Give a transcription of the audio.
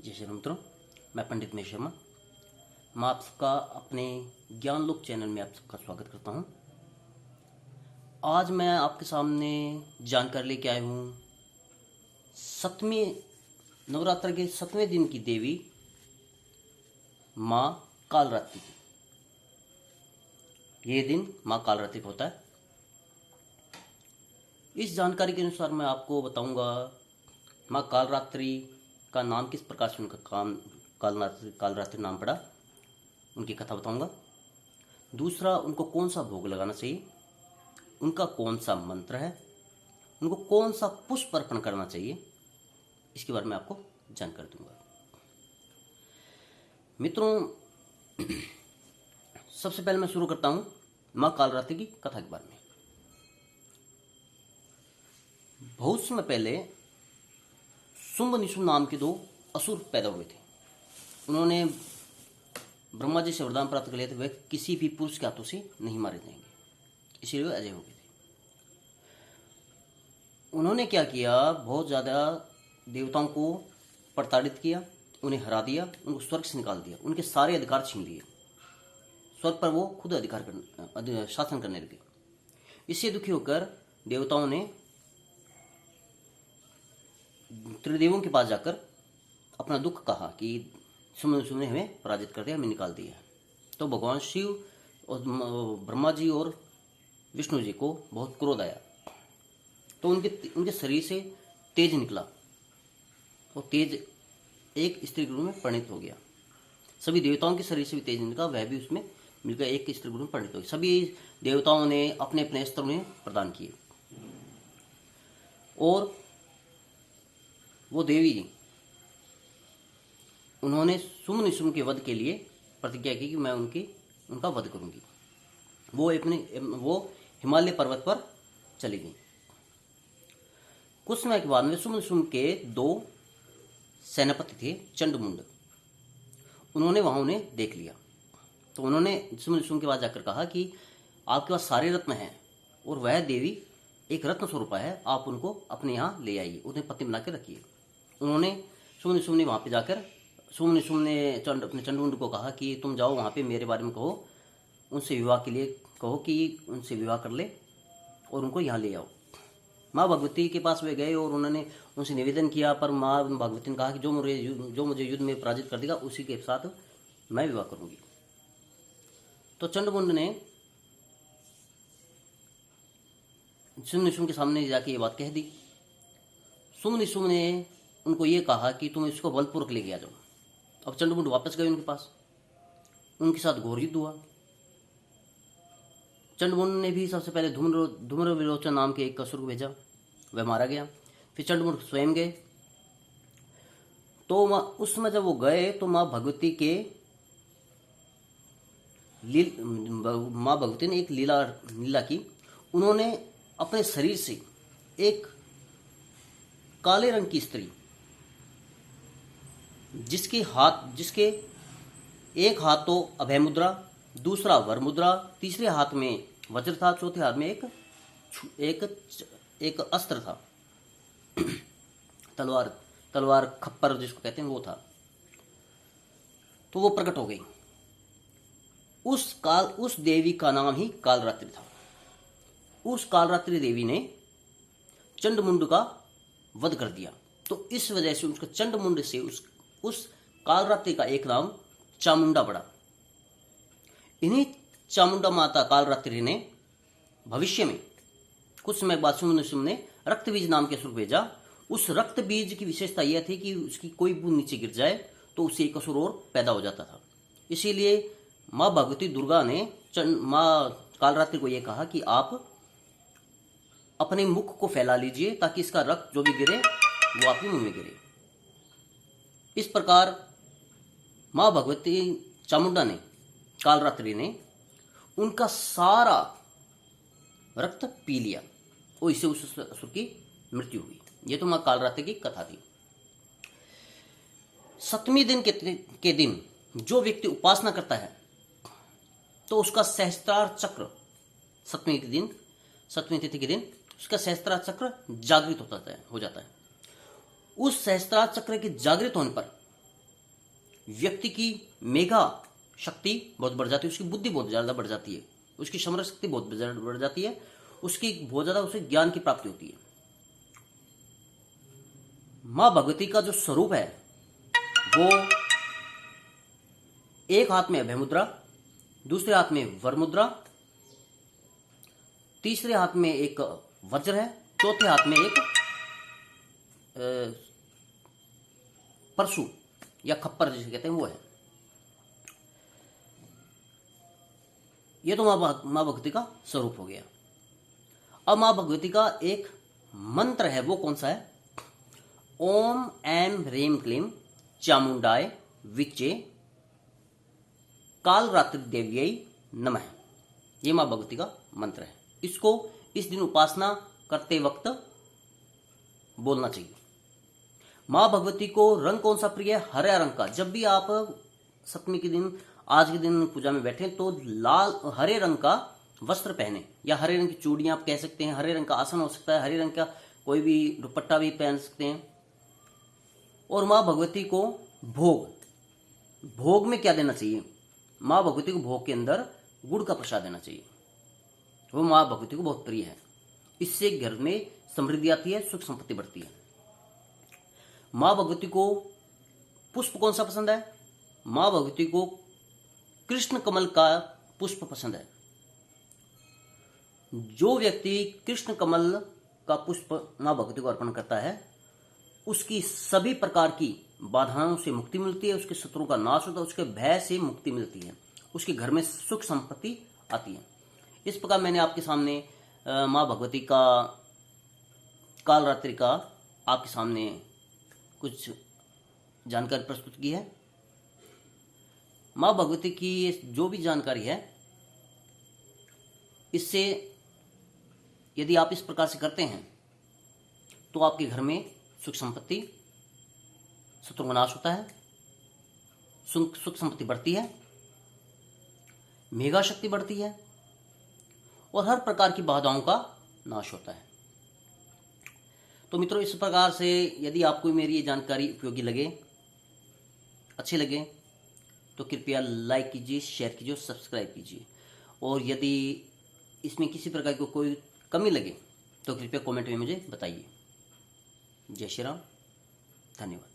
जय श्री राम मित्रों, मैं पंडित महेश शर्मा। मैं आप सबका अपने ज्ञान लोक चैनल में आप सबका स्वागत करता हूं। आज मैं आपके सामने जानकारी लेके आया हूं सप्तमी नवरात्र के 7वें दिन की देवी माँ कालरात्रि की। ये दिन माँ कालरात्रि का होता है। इस जानकारी के अनुसार मैं आपको बताऊंगा माँ कालरात्रि का नाम किस प्रकार से उनका कालरात्रि नाम पड़ा, उनकी कथा बताऊंगा। दूसरा, उनको कौन सा भोग लगाना चाहिए, उनका कौन सा मंत्र है, उनको कौन सा पुष्प अर्पण करना चाहिए, इसके बारे में आपको जानकारी दूंगा। मित्रों, सबसे पहले मैं शुरू करता हूं माँ कालरात्रि की कथा के बारे में। बहुत समय पहले शुंभ निशुंभ नाम के 2 असुर पैदा हुए थे। उन्होंने ब्रह्मा जी से वरदान प्राप्त कर लिए थे, वह किसी भी पुरुष के हाथों से नहीं मारे जाएंगे, इसीलिए वे अजय हो गए थे। उन्होंने क्या किया, बहुत ज़्यादा देवताओं को प्रताड़ित किया, उन्हें हरा दिया, उनको स्वर्ग से निकाल दिया, उनके सारे अधिकार छीन लिए। स्वर्ग पर वो खुद शासन करने लगे। इससे दुखी होकर देवताओं ने त्रिदेवों के पास जाकर अपना दुख कहा कि शुंभ ने हमें पराजित कर दिया, हमें निकाल दिया। तो भगवान शिव और ब्रह्मा जी और विष्णु जी को बहुत क्रोध आया। तो उनके शरीर से तेज निकला, और तेज एक स्त्री के रूप में परिणित हो गया। सभी देवताओं के शरीर से भी तेज निकला, वह भी उसमें मिलकर एक स्त्री के रूप में परिणित हो गया। सभी देवताओं ने अपने अपने अस्त्र उन्हें प्रदान किए, और वो देवी उन्होंने शुंभ निशुंभ के वध के लिए प्रतिज्ञा की कि मैं उनका वध करूंगी। वो हिमालय पर्वत पर चली गई। कुछ समय के बाद में शुंभ निशुंभ के 2 सेनापति थे, चंडमुंड। उन्होंने वहां उन्हें देख लिया। तो उन्होंने शुंभ निशुंभ के पास जाकर कहा कि आपके पास सारे रत्न हैं, और वह देवी एक रत्न स्वरूपा है, आप उनको अपने यहाँ ले आइए, उन्हें पत्नी बना के रखिए। उन्होंने शुंभ निशुंभ ने वहाँ पे जाकर शुंभ निशुंभ ने अपने चंडमुंड को कहा कि तुम जाओ वहाँ पे मेरे बारे में कहो, उनसे विवाह के लिए कहो कि उनसे विवाह कर ले और उनको यहाँ ले आओ। माँ भगवती के पास वे गए और उन्होंने उनसे निवेदन किया, पर माँ भगवती ने कहा कि जो मुझे युद्ध में पराजित कर देगा उसी के साथ मैं विवाह करूँगी। तो चंडमुंड ने शुंभ निशुंभ के सामने जाके ये बात कह दी। शुंभ निशुंभ ने उनको ये कहा कि तुम इसको बलपूर्वक लेके आ जाओ। अब चंडमुंड वापस गए उनके पास, उनके साथ घोर युद्ध हुआ। चंडमुंड ने भी सबसे पहले धूम्र विलोचन नाम के एक असुर को भेजा, वह मारा गया। फिर चंडमुंड स्वयं गए। तो उस समय जब वो गए तो माँ भगवती ने एक लीला की। उन्होंने अपने शरीर से एक काले रंग की स्त्री, जिसके एक हाथ तो अभय मुद्रा, दूसरा वर मुद्रा, तीसरे हाथ में वज्र था, चौथे हाथ में एक अस्त्र था, तलवार खप्पर जिसको कहते हैं वो था। तो वो प्रकट हो गई। उस देवी का नाम ही कालरात्रि था। उस कालरात्रि देवी ने चंडमुंड का वध कर दिया। तो इस वजह से उसका चंडमुंड से उस कालरात्रि का एक नाम चामुंडा पड़ा। इन्हीं चामुंडा माता कालरात्रि ने भविष्य में कुछ समय बाद शुंभ निशुंभ ने रक्त बीज नाम के असुर भेजा। उस रक्त बीज की विशेषता यह थी कि उसकी कोई बूंद नीचे गिर जाए तो उससे एक असुर और पैदा हो जाता था। इसीलिए माँ भगवती दुर्गा ने माँ कालरात्रि को यह कहा कि आप अपने मुख को फैला लीजिए ताकि इसका रक्त जो भी गिरे वो आपके मुंह में गिरे। इस प्रकार माँ भगवती चामुंडा ने, कालरात्रि ने उनका सारा रक्त पी लिया और इससे उस असुर की मृत्यु हुई। ये तो माँ कालरात्रि की कथा थी। 7वें दिन के दिन जो व्यक्ति उपासना करता है तो उसका सहस्त्रार चक्र 7वें तिथि के दिन उसका सहस्त्रार चक्र जागृत हो जाता है। उस सहस्त्रार चक्र के जागृत होने पर व्यक्ति की मेगा शक्ति बहुत बढ़ जाती है, उसकी बुद्धि बहुत ज़्यादा बढ़ जाती है, उसकी स्मरण शक्ति बहुत बढ़ जाती है, उसकी बहुत ज़्यादा उसे ज्ञान की प्राप्ति होती है। माँ भगवती का जो स्वरूप है वो एक हाथ में अभय मुद्रा, दूसरे हाथ में वर मुद्रा, तीसरे हाथ में एक वज्र है, चौथे हाथ में एक परशु या खप्पर जिसे कहते हैं वो है। ये तो मां भगवती का स्वरूप हो गया। अब मां भगवती का एक मंत्र है, वो कौन सा है? ओम ऐम ह्रीम क्लीम चामुंडाय विचे कालरात्रि देव्यै नमः। ये मां भगवती का मंत्र है। इसको इस दिन उपासना करते वक्त बोलना चाहिए। मां भगवती को रंग कौन सा प्रिय है? हरा रंग का। जब भी आप सप्तमी के दिन, आज के दिन पूजा में बैठे तो लाल हरे रंग का वस्त्र पहने, या हरे रंग की चूड़ियां आप कह सकते हैं, हरे रंग का आसन हो सकता है, हरे रंग का कोई भी दुपट्टा भी पहन सकते हैं। और मां भगवती को भोग में क्या देना चाहिए? मां भगवती को भोग के अंदर गुड़ का प्रसाद देना चाहिए। वो मां भगवती को बहुत प्रिय है। इससे घर में समृद्धि आती है, सुख संपत्ति बढ़ती है। मां भगवती को पुष्प कौन सा पसंद है? मां भगवती को कृष्ण कमल का पुष्प पसंद है। जो व्यक्ति कृष्ण कमल का पुष्प मां भगवती को अर्पण करता है, उसकी सभी प्रकार की बाधाओं से मुक्ति मिलती है, उसके शत्रुओं का नाश होता है, उसके भय से मुक्ति मिलती है, उसके घर में सुख संपत्ति आती है। इस प्रकार मैंने आपके सामने मां भगवती का कालरात्रि का आपके सामने कुछ जानकारी प्रस्तुत की है। मां भगवती की जो भी जानकारी है, इससे यदि आप इस प्रकार से करते हैं तो आपके घर में सुख संपत्ति, शत्रु का नाश होता है, सुख संपत्ति बढ़ती है, मेघा शक्ति बढ़ती है और हर प्रकार की बाधाओं का नाश होता है। तो मित्रों, इस प्रकार से यदि आपको मेरी ये जानकारी उपयोगी लगे, अच्छे लगे, तो कृपया लाइक कीजिए, शेयर कीजिए और सब्सक्राइब कीजिए। और यदि इसमें किसी प्रकार की कोई कमी लगे तो कृपया कमेंट में मुझे बताइए। जय श्री राम, धन्यवाद।